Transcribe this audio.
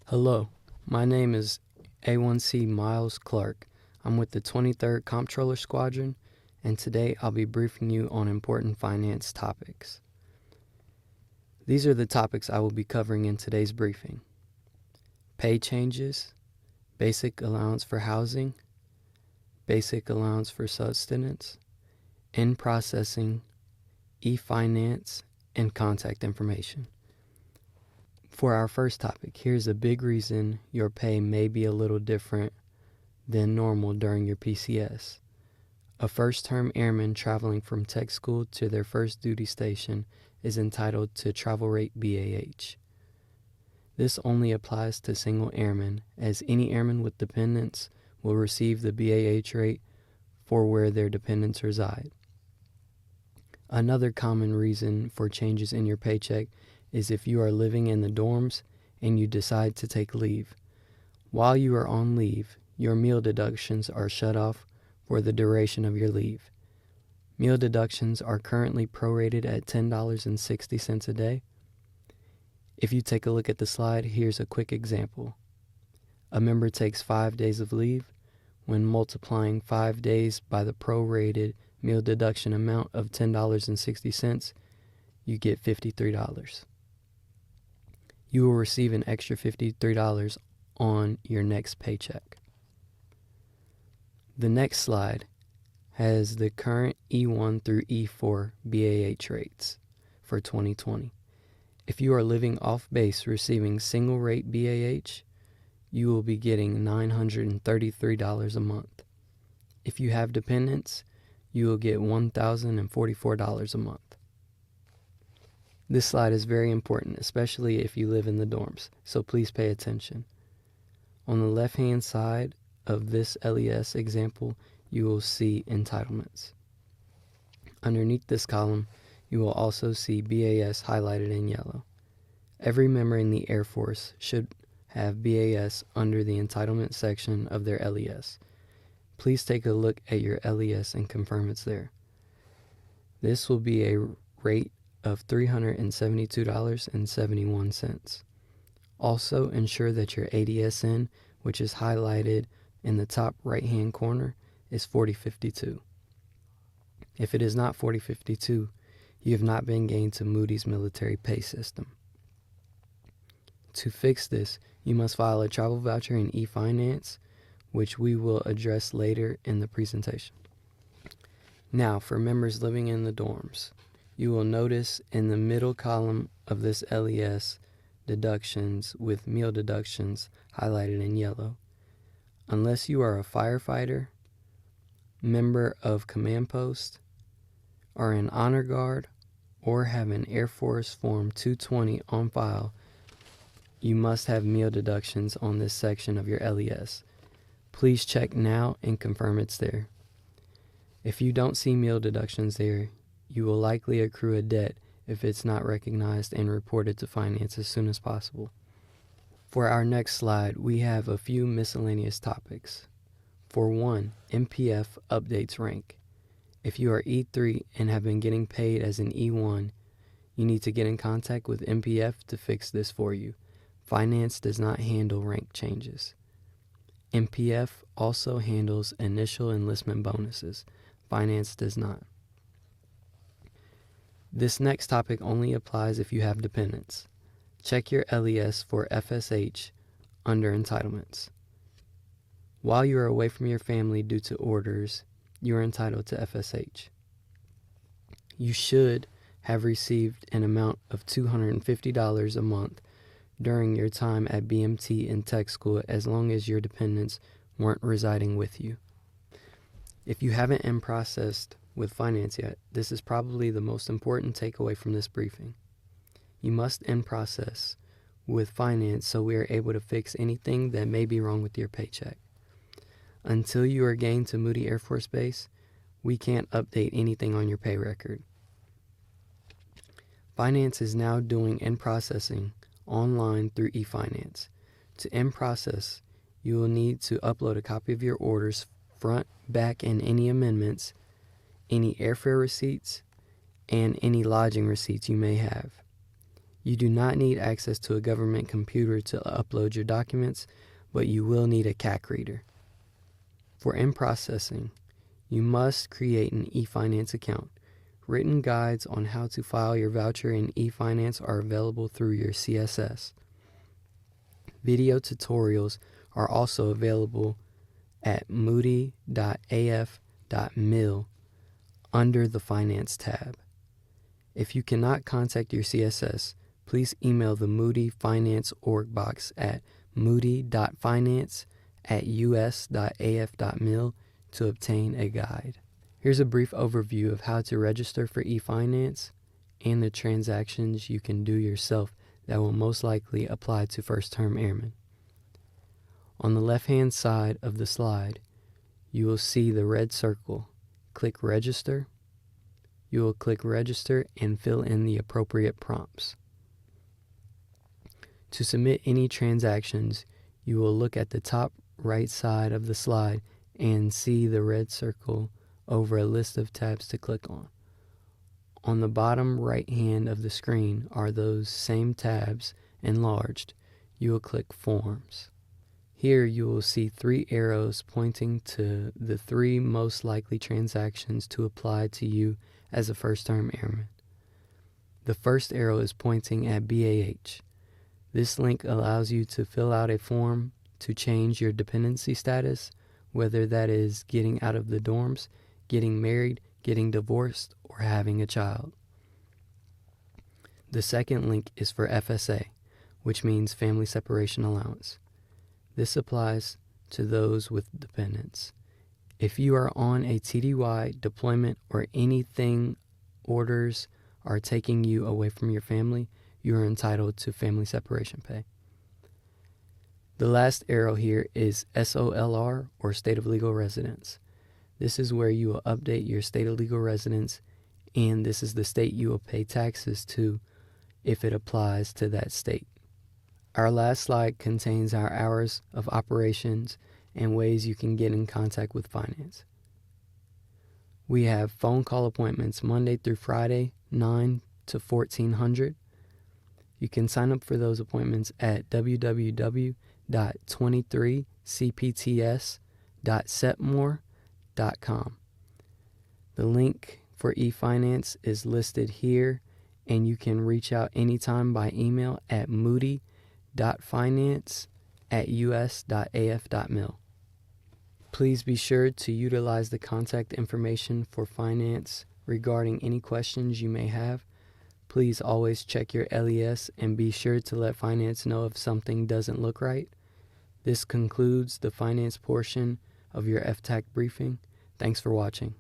Hello, my name is A1C Miles Clark. I'm with the 23rd Comptroller Squadron, and today I'll be briefing you on important finance topics. These are the topics I will be covering in today's briefing: pay changes, basic allowance for housing, basic allowance for sustenance, in-processing, e-finance, and contact information. For our first topic, here's a big reason your pay may be a little different than normal during your PCS. A first-term airman traveling from tech school to their first duty station is entitled to travel rate BAH. This only applies to single airmen, as any airman with dependents will receive the BAH rate for where their dependents reside. Another common reason for changes in your paycheck is if you are living in the dorms and you decide to take leave. While you are on leave, your meal deductions are shut off for the duration of your leave. Meal deductions are currently prorated at $10.60 a day. If you take a look at the slide, here's a quick example. A member takes 5 days of leave. When multiplying 5 days by the prorated meal deduction amount of $10.60, you get $53. You will receive an extra $53 on your next paycheck. The next slide has the current E1 through E4 BAH rates for 2020. If you are living off base receiving single rate BAH, you will be getting $933 a month. If you have dependents, you will get $1,044 a month. This slide is very important, especially if you live in the dorms, so please pay attention. On the left-hand side of this LES example, you will see entitlements. Underneath this column, you will also see BAS highlighted in yellow. Every member in the Air Force should have BAS under the entitlement section of their LES. Please take a look at your LES and confirm it's there. This will be a rate of $372.71. Also, ensure that your ADSN, which is highlighted in the top right-hand corner, is 4052. If it is not 4052, you have not been gained to Moody's military pay system. To fix this, you must file a travel voucher in e-finance, which we will address later in the presentation. Now, for members living in the dorms, you will notice in the middle column of this LES deductions with meal deductions highlighted in yellow. Unless you are a firefighter, member of command post, are an honor guard, or have an Air Force Form 220 on file, you must have meal deductions on this section of your LES. Please check now and confirm it's there. If you don't see meal deductions there, you will likely accrue a debt if it's not recognized and reported to finance as soon as possible. For our next slide, we have a few miscellaneous topics. For one, MPF updates rank. If you are E3 and have been getting paid as an E1, you need to get in contact with MPF to fix this for you. Finance does not handle rank changes. MPF also handles initial enlistment bonuses. Finance does not. This next topic only applies if you have dependents. Check your LES for FSH under entitlements. While you are away from your family due to orders, you are entitled to FSH. You should have received an amount of $250 a month during your time at BMT and tech school, as long as your dependents weren't residing with you. If you haven't in-processed with finance yet, this is probably the most important takeaway from this briefing. You must in-process with finance so we are able to fix anything that may be wrong with your paycheck. Until you are gained to Moody Air Force Base, we can't update anything on your pay record. Finance is now doing in-processing online through eFinance. To in-process, you will need to upload a copy of your orders, front, back, and any amendments, any airfare receipts, and any lodging receipts you may have. You do not need access to a government computer to upload your documents, but you will need a CAC reader. For in-processing, you must create an eFinance account. Written guides on how to file your voucher in eFinance are available through your CSS. Video tutorials are also available at moody.af.mil under the Finance tab. If you cannot contact your CSS, please email the Moody Finance org box at moody.finance@us.af.mil to obtain a guide. Here's a brief overview of how to register for eFinance and the transactions you can do yourself that will most likely apply to first-term airmen. On the left-hand side of the slide, you will see the red circle. Click Register. You will click Register and fill in the appropriate prompts. To submit any transactions, you will look at the top right side of the slide and see the red circle over a list of tabs to click on. On the bottom right hand of the screen are those same tabs enlarged. You will click Forms. Here you will see 3 arrows pointing to the 3 most likely transactions to apply to you as a first-term airman. The first arrow is pointing at BAH. This link allows you to fill out a form to change your dependency status, whether that is getting out of the dorms, getting married, getting divorced, or having a child. The second link is for FSA, which means Family Separation Allowance. This applies to those with dependents. If you are on a TDY, deployment, or anything orders are taking you away from your family, you are entitled to family separation pay. The last arrow here is SOLR, or State of Legal Residence. This is where you will update your state of legal residence, and this is the state you will pay taxes to if it applies to that state. Our last slide contains our hours of operations and ways you can get in contact with finance. We have phone call appointments Monday through Friday, 9 to 1400. You can sign up for those appointments at www.23cpts.setmore.com. The link for eFinance is listed here, and you can reach out anytime by email at moody.finance@us.af.mil. Please be sure to utilize the contact information for finance regarding any questions you may have. Please always check your LES and be sure to let finance know if something doesn't look right. This concludes the finance portion of your FTAC briefing. Thanks for watching.